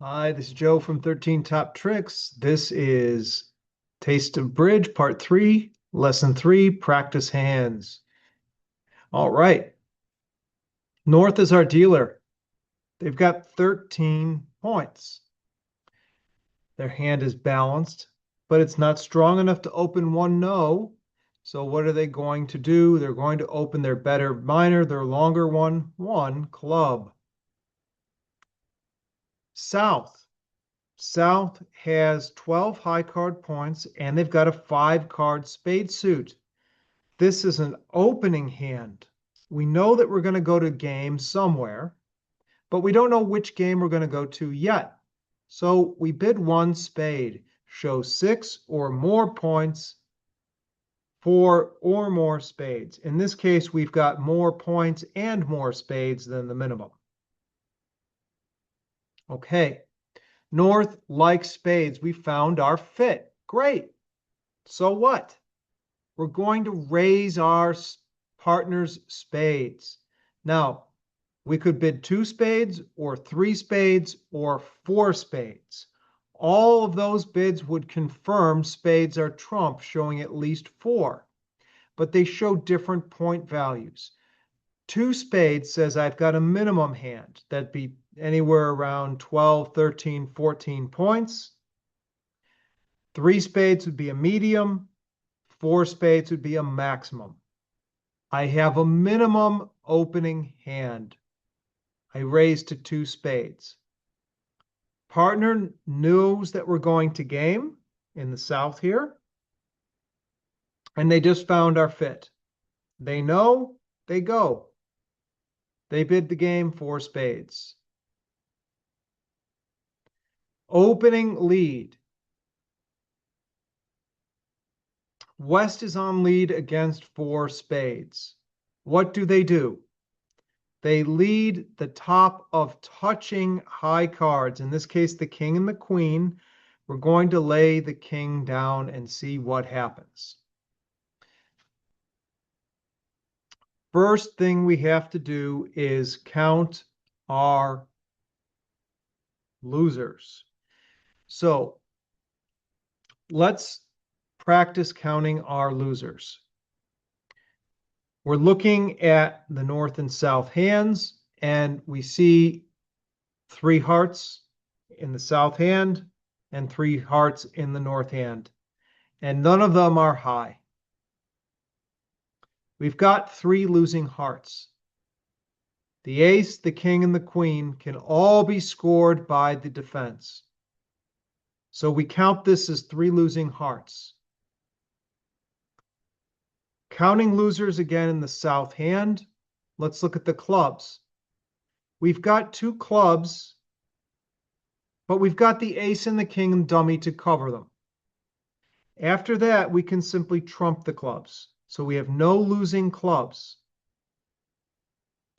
Hi, this is Joe from 13 Top Tricks. This is Taste of Bridge, Part 3, Lesson 3, Practice Hands. All right, North is our dealer. They've got 13 points. Their hand is balanced, but it's not strong enough to open one no. So what are they going to do? They're going to open their better minor, their longer one club. South. South has 12 high card points and they've got a 5-card spade suit. This is an opening hand. We know that we're going to go to game somewhere, but we don't know which game we're going to go to yet. So we bid 1 spade, show 6 or more points, 4 or more spades. In this case, we've got more points and more spades than the minimum. Okay. North likes spades. We found our fit. Great. So what? We're going to raise our partner's spades. Now, we could bid 2 spades or 3 spades or 4 spades. All of those bids would confirm spades are trump, showing at least 4. But they show different point values. 2 spades says I've got a minimum hand. That'd be anywhere around 12, 13, 14 points. 3 spades would be a medium. 4 spades would be a maximum. I have a minimum opening hand. I raise to 2 spades. Partner knows that we're going to game in the south here. And they just found our fit. They know, they go. They bid the game 4 spades. Opening lead. West is on lead against 4 spades. What do? They lead the top of touching high cards. In this case, the king and the queen. We're going to lay the king down and see what happens. First thing we have to do is count our losers. So let's practice counting our losers. We're looking at the north and south hands, and we see 3 hearts in the south hand and 3 hearts in the north hand, and none of them are high. We've got 3 losing hearts. The ace, the king, and the queen can all be scored by the defense. So we count this as 3 losing hearts. Counting losers again in the south hand, let's look at the clubs. We've got 2 clubs, but we've got the ace and the king and dummy to cover them. After that, we can simply trump the clubs. So we have no losing clubs.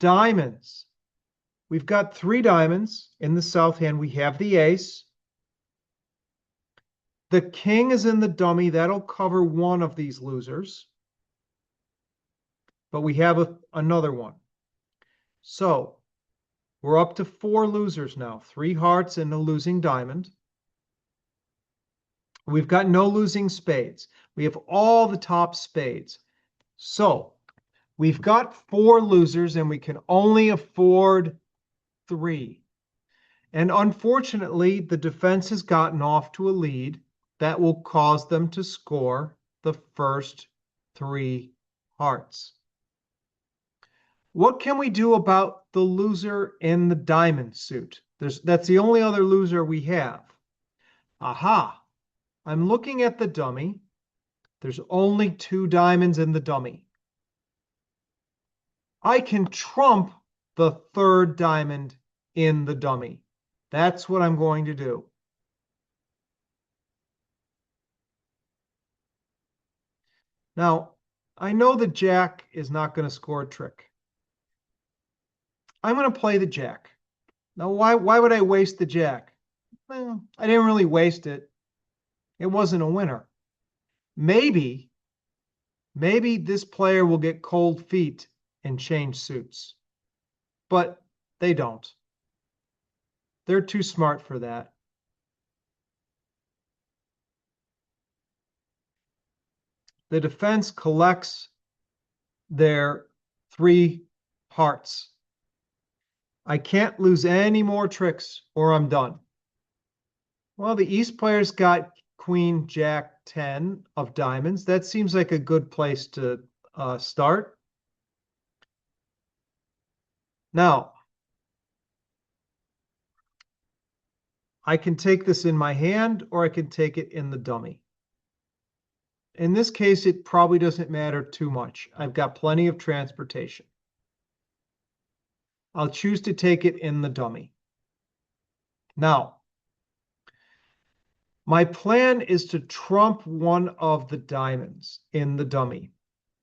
Diamonds. We've got 3 diamonds in the south hand. We have the ace. The king is in the dummy. That'll cover one of these losers. But we have another one. So we're up to 4 losers now. 3 hearts and a losing diamond. We've got no losing spades. We have all the top spades. So we've got 4 losers and we can only afford 3. And unfortunately, the defense has gotten off to a lead that will cause them to score the first 3 hearts. What can we do about the loser in the diamond suit? That's the only other loser we have. Aha! I'm looking at the dummy. There's only 2 diamonds in the dummy. I can trump the 3rd diamond in the dummy. That's what I'm going to do. Now, I know the jack is not going to score a trick. I'm going to play the jack. Now, why would I waste the jack? Well, I didn't really waste it. It wasn't a winner. Maybe this player will get cold feet and change suits. But they don't. They're too smart for that. The defense collects their 3 hearts. I can't lose any more tricks or I'm done. Well, the East players got Queen, Jack, 10 of diamonds. That seems like a good place to start. Now, I can take this in my hand or I can take it in the dummy. In this case, it probably doesn't matter too much. I've got plenty of transportation. I'll choose to take it in the dummy. Now, my plan is to trump one of the diamonds in the dummy.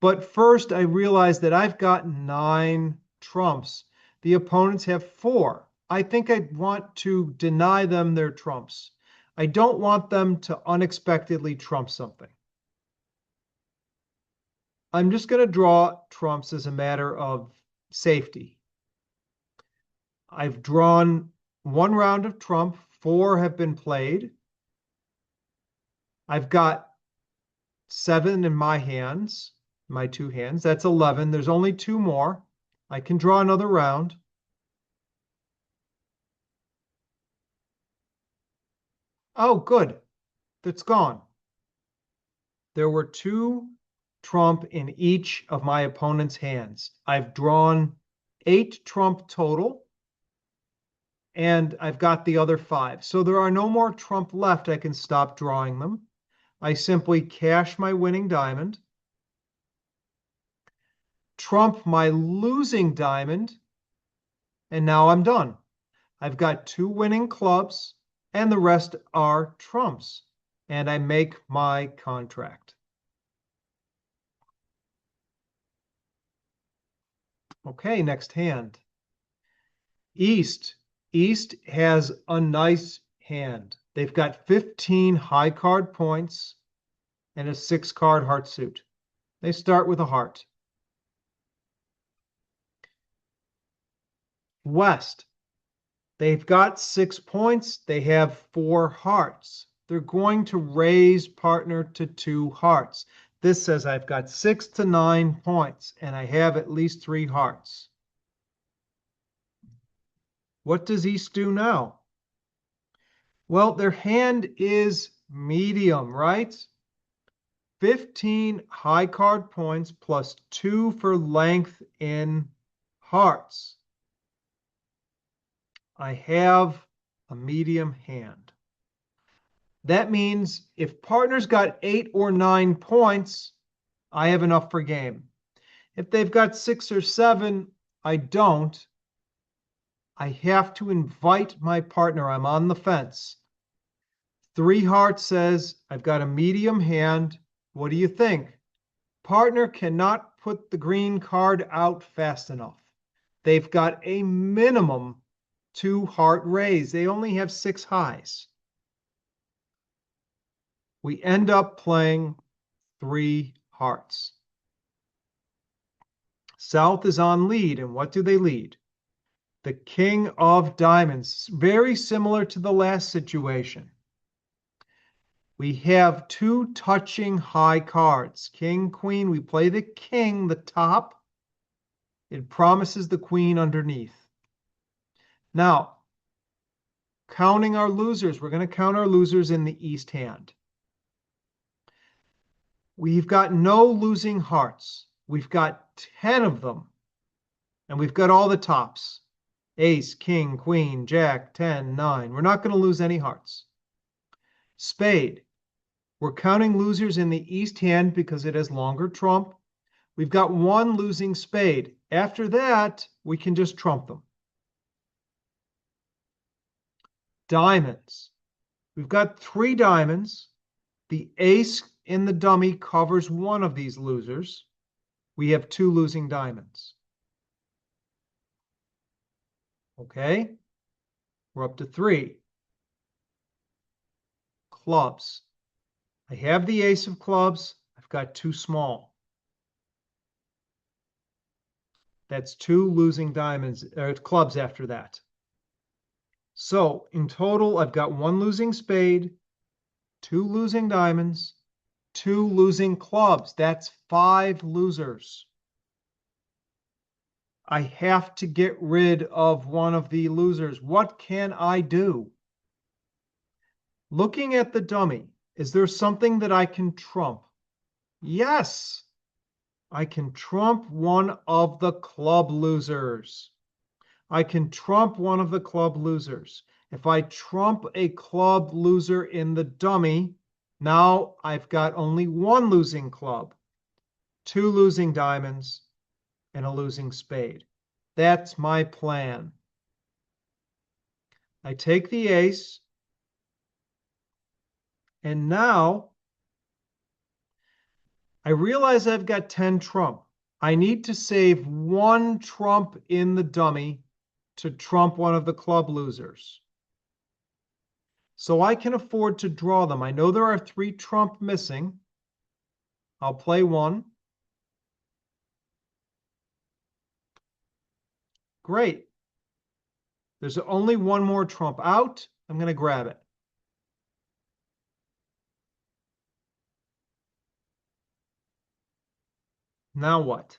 But first, I realize that I've got 9 trumps. The opponents have 4. I think I want to deny them their trumps. I don't want them to unexpectedly trump something. I'm just going to draw trumps as a matter of safety. I've drawn 1 round of trump. 4 have been played. I've got 7 in my hands, my 2 hands. That's 11. There's only 2 more. I can draw another round. Oh, good. That's gone. There were 2 trump in each of my opponent's hands. I've drawn 8 trump total, and I've got the other 5. So there are no more trump left. I can stop drawing them. I simply cash my winning diamond, trump my losing diamond, and now I'm done. I've got 2 winning clubs, and the rest are trumps, and I make my contract. Okay, next hand. East. East has a nice hand. They've got 15 high card points and a 6 card heart suit. They start with a heart. West. They've got 6 points. They have 4 hearts. They're going to raise partner to 2 hearts. This says I've got 6 to 9 points and I have at least 3 hearts. What does East do now? Well, their hand is medium, right? 15 high card points plus 2 for length in hearts. I have a medium hand. That means if partner's got 8 or 9 points, I have enough for game. If they've got 6 or 7, I don't. I have to invite my partner. I'm on the fence. 3 hearts says I've got a medium hand. What do you think? Partner cannot put the green card out fast enough. They've got a minimum 2 heart raise. They only have 6 highs. We end up playing 3 hearts. South is on lead, and what do they lead? The King of Diamonds, very similar to the last situation. We have 2 touching high cards. King, Queen, we play the King, the top. It promises the Queen underneath. Now, counting our losers, we're going to count our losers in the East hand. We've got no losing hearts. We've got 10 of them. And we've got all the tops. Ace, King, Queen, Jack, 10, 9. We're not going to lose any hearts. Spade. We're counting losers in the East hand because it has longer trump. We've got 1 losing spade. After that, we can just trump them. Diamonds. We've got 3 diamonds. The ace in the dummy covers 1 of these losers. We have 2 losing diamonds. Okay, we're up to 3. Clubs. I have the ace of clubs. I've got 2 small. That's 2 losing diamonds, or clubs after that. So in total, I've got one losing spade, two losing diamonds, two losing clubs. That's five losers. I have to get rid of one of the losers. What can I do? Looking at the dummy, is there something that I can trump? Yes, I can trump one of the club losers. I can trump one of the club losers. If I trump a club loser in the dummy, now I've got only one losing club, two losing diamonds, and a losing spade. That's my plan. I take the ace, and now I realize I've got 10 trump. I need to save one trump in the dummy to trump one of the club losers. So I can afford to draw them. I know there are 3 trump missing. I'll play one. Great. There's only one more trump out. I'm going to grab it. Now what?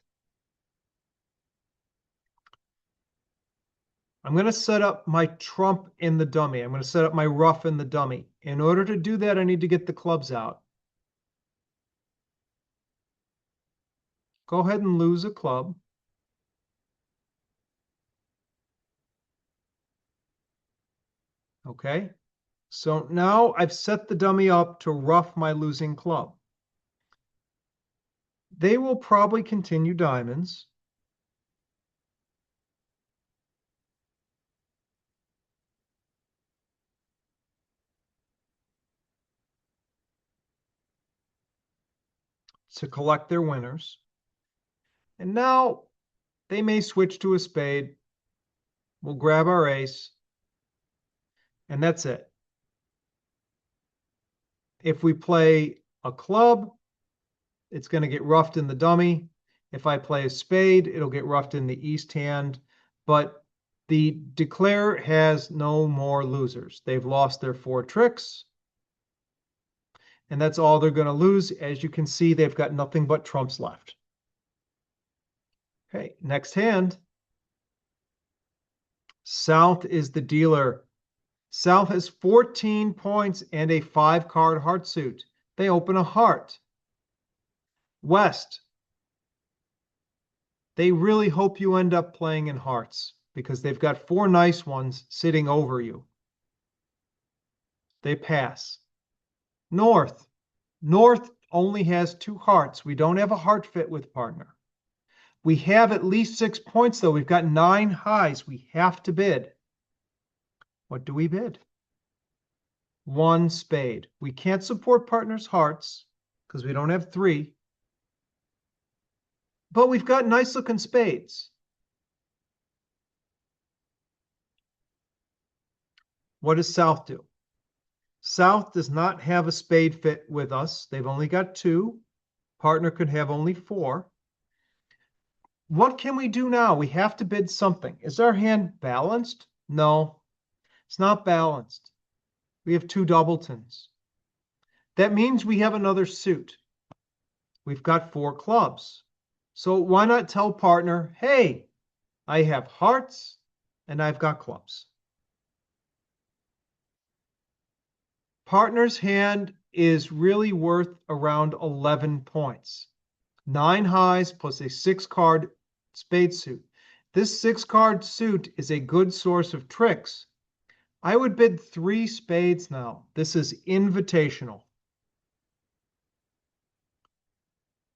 I'm going to set up my trump in the dummy. I'm going to set up my rough in the dummy. In order to do that, I need to get the clubs out. Go ahead and lose a club. Okay. So now I've set the dummy up to rough my losing club. They will probably continue diamonds. To collect their winners. And now they may switch to a spade. We'll grab our ace. And that's it. If we play a club, it's going to get roughed in the dummy. If I play a spade, it'll get roughed in the east hand. But the declare has no more losers. They've lost their 4 tricks. And that's all they're going to lose. As you can see, they've got nothing but trumps left. Okay, next hand. South is the dealer. South has 14 points and a 5-card heart suit. They open a heart. West, they really hope you end up playing in hearts because they've got 4 nice ones sitting over you. They pass. North, North only has 2 hearts. We don't have a heart fit with partner. We have at least 6 points, though. We've got 9 highs. We have to bid. What do we bid? 1 spade. We can't support partners' hearts because we don't have 3. But we've got nice looking spades. What does South do? South does not have a spade fit with us. They've only got 2. Partner could have only 4. What can we do now? We have to bid something. Is our hand balanced? No, it's not balanced. We have 2 doubletons. That means we have another suit. We've got 4 clubs. So why not tell partner, hey, I have hearts and I've got clubs. Partner's hand is really worth around 11 points. 9 highs plus a 6-card spade suit. This 6-card suit is a good source of tricks. I would bid 3 spades now. This is invitational.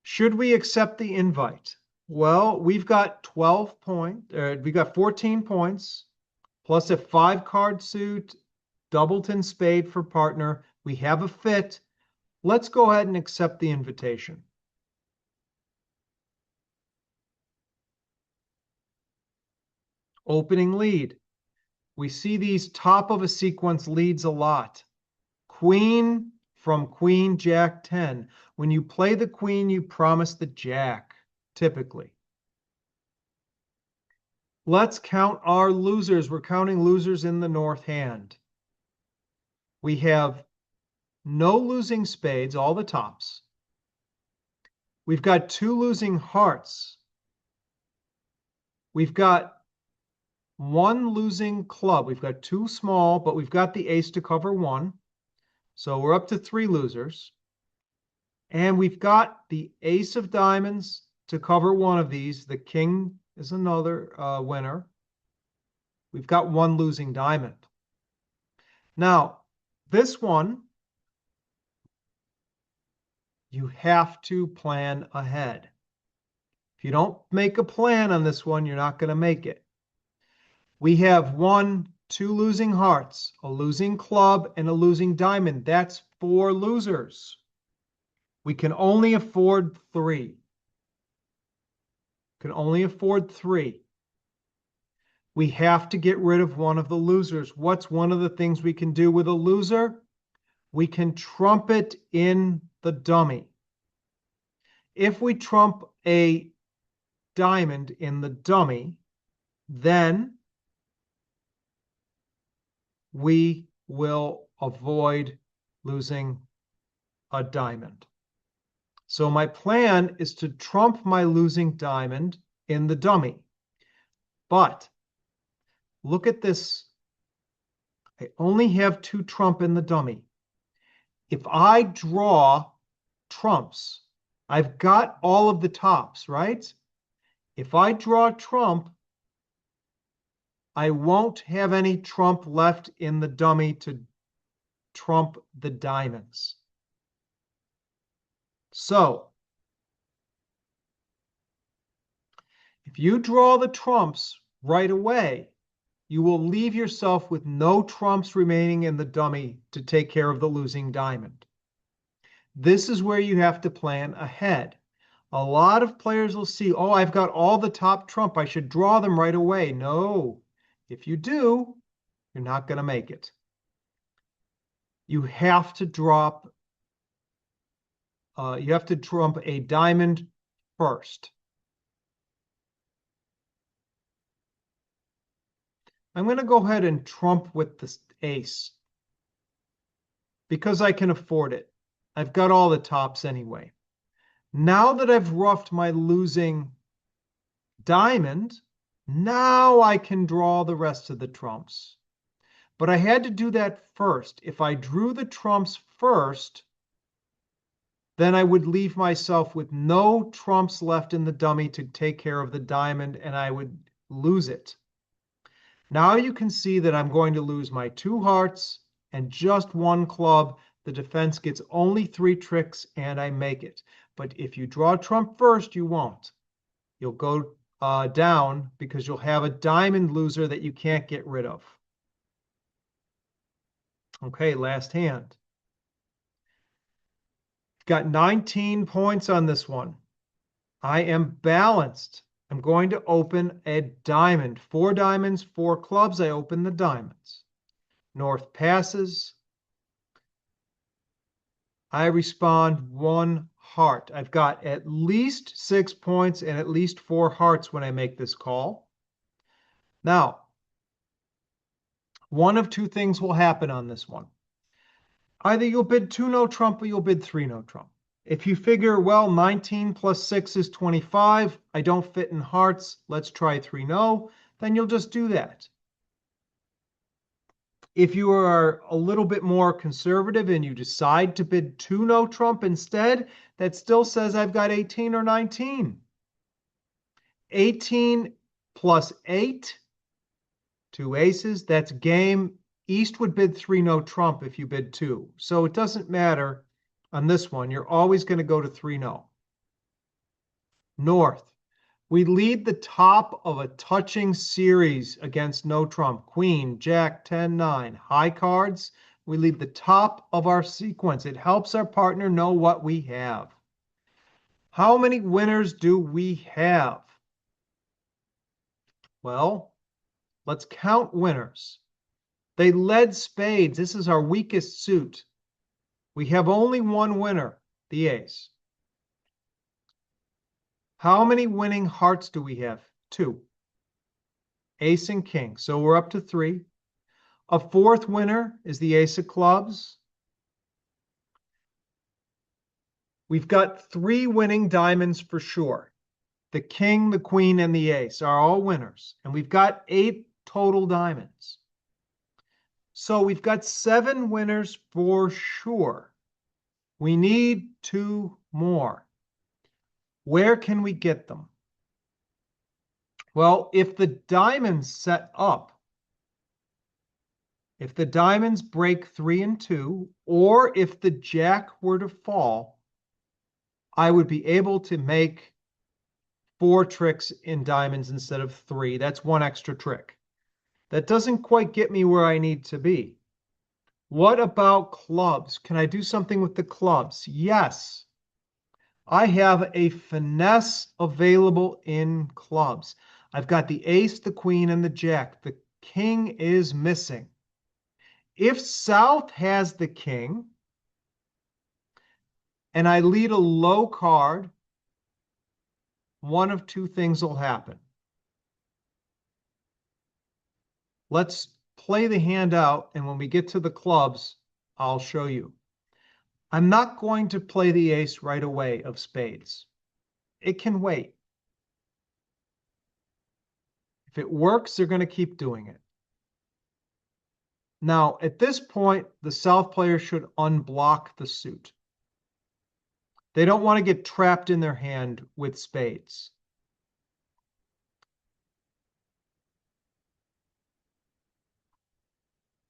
Should we accept the invite? Well, we've got 14 points, plus a 5-card suit, doubleton spade for partner. We have a fit. Let's go ahead and accept the invitation. Opening lead. We see these top of a sequence leads a lot. Queen from Queen, Jack 10. When you play the queen, you promise the jack, typically. Let's count our losers. We're counting losers in the north hand. We have no losing spades, all the tops. We've got 2 losing hearts. We've got 1 losing club. We've got 2 small, but we've got the ace to cover 1. So we're up to 3 losers. And we've got the ace of diamonds to cover 1 of these. The king is another winner. We've got 1 losing diamond. Now, this one, you have to plan ahead. If you don't make a plan on this one, you're not going to make it. We have 2 losing hearts, a losing club, and a losing diamond. That's 4 losers. We can only afford 3. Can only afford 3. We have to get rid of one of the losers. What's one of the things we can do with a loser? We can trump it in the dummy. If we trump a diamond in the dummy, then we will avoid losing a diamond. So my plan is to trump my losing diamond in the dummy. But look at this. I only have 2 trump in the dummy. If I draw trumps, I've got all of the tops, right? If I draw trump, I won't have any trump left in the dummy to trump the diamonds. So, if you draw the trumps right away, you will leave yourself with no trumps remaining in the dummy to take care of the losing diamond. This is where you have to plan ahead. A lot of players will see, oh, I've got all the top trump. I should draw them right away. No, if you do, you're not going to make it. You have to trump a diamond first. I'm going to go ahead and trump with the ace because I can afford it. I've got all the tops anyway. Now that I've roughed my losing diamond, now I can draw the rest of the trumps. But I had to do that first. If I drew the trumps first, then I would leave myself with no trumps left in the dummy to take care of the diamond, and I would lose it. Now you can see that I'm going to lose my 2 hearts and just 1 club. The defense gets only 3 tricks, and I make it. But if you draw trump first, you won't. You'll go down because you'll have a diamond loser that you can't get rid of. Okay, last hand. Got 19 points on this one. I am balanced. I'm going to open a diamond. 4 diamonds, 4 clubs. I open the diamonds. North passes. I respond 1 heart. I've got at least 6 points and at least 4 hearts when I make this call. Now, one of 2 things will happen on this one. Either you'll bid 2 no trump or you'll bid 3 no trump. If you figure, well, 19 plus 6 is 25, I don't fit in hearts, let's try 3 no, then you'll just do that. If you are a little bit more conservative and you decide to bid 2 no trump instead, that still says I've got 18 or 19. 18 plus 8, 2 aces, that's game. East would bid 3 no trump if you bid 2. So it doesn't matter on this one. You're always going to go to 3 no. North. We lead the top of a touching series against no trump. Queen, Jack, 10, 9. High cards. We lead the top of our sequence. It helps our partner know what we have. How many winners do we have? Well, let's count winners. They led spades. This is our weakest suit. We have only 1 winner, the ace. How many winning hearts do we have? 2. ace and king. So we're up to 3. A fourth winner is the ace of clubs. We've got 3 winning diamonds for sure. The king, the queen, and the ace are all winners. And we've got 8 total diamonds. So we've got 7 winners for sure. We need 2 more. Where can we get them? Well, if the diamonds set up, if the diamonds break 3 and 2, or if the jack were to fall, I would be able to make 4 tricks in diamonds instead of 3. That's 1 extra trick. That doesn't quite get me where I need to be. What about clubs? Can I do something with the clubs? Yes. I have a finesse available in clubs. I've got the ace, the queen, and the jack. The king is missing. If South has the king, and I lead a low card, one of 2 things will happen. Let's play the hand out, and when we get to the clubs, I'll show you. I'm not going to play the ace right away of spades. It can wait. If it works, they're going to keep doing it. Now, at this point, the South player should unblock the suit. They don't want to get trapped in their hand with spades.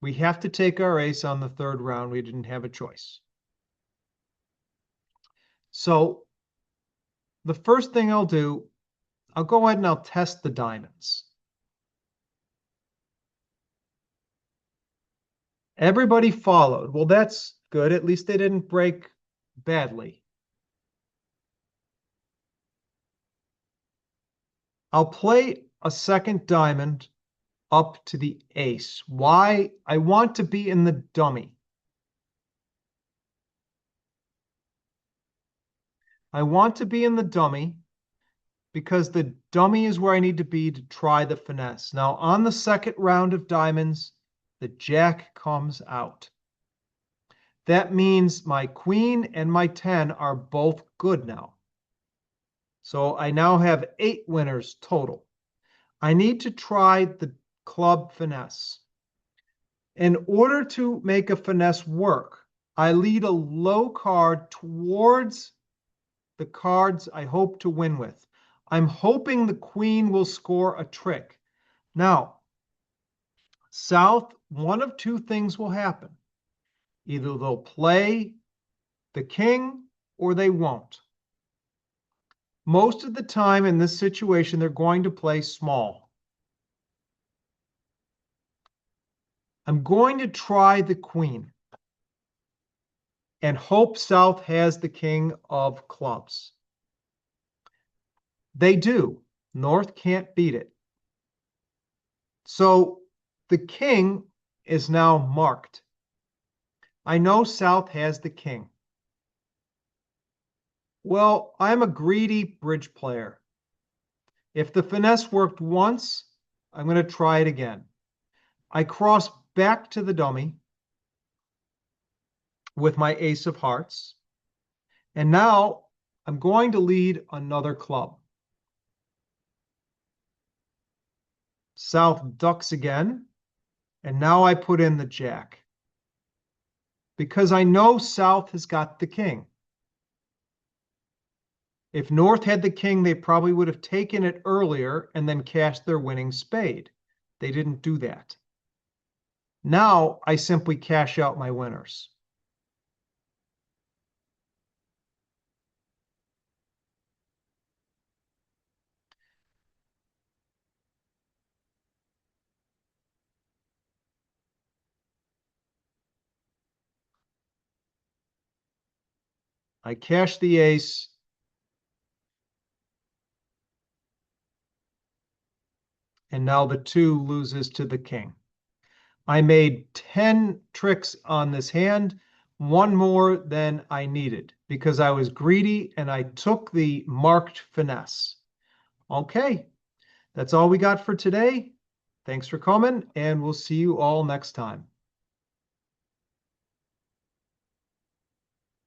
We have to take our ace on the 3rd round. We didn't have a choice. So the first thing I'll do, I'll go ahead and I'll test the diamonds. Everybody followed. Well, that's good. At least they didn't break badly. I'll play a second diamond up to the ace. Why? I want to be in the dummy. I want to be in the dummy because the dummy is where I need to be to try the finesse. Now, on the second round of diamonds, the jack comes out. That means my queen and my 10 are both good now. So I now have 8 winners total. I need to try the club finesse. In order to make a finesse work, I lead a low card towards the cards I hope to win with. I'm hoping the queen will score a trick. Now, South, one of 2 things will happen. Either they'll play the king or they won't. Most of the time in this situation, they're going to play small. I'm going to try the queen and hope South has the king of clubs. They do. North can't beat it. So the king is now marked. I know South has the king. Well, I'm a greedy bridge player. If the finesse worked once, I'm going to try it again. I cross back to the dummy with my ace of hearts. And now I'm going to lead another club. South ducks again. And now I put in the jack. Because I know South has got the king. If North had the king, they probably would have taken it earlier and then cashed their winning spade. They didn't do that. Now I simply cash out my winners. I cash the ace. And now the 2 loses to the king. I made 10 tricks on this hand, 1 more than I needed because I was greedy and I took the marked finesse. Okay, that's all we got for today. Thanks for coming, and we'll see you all next time.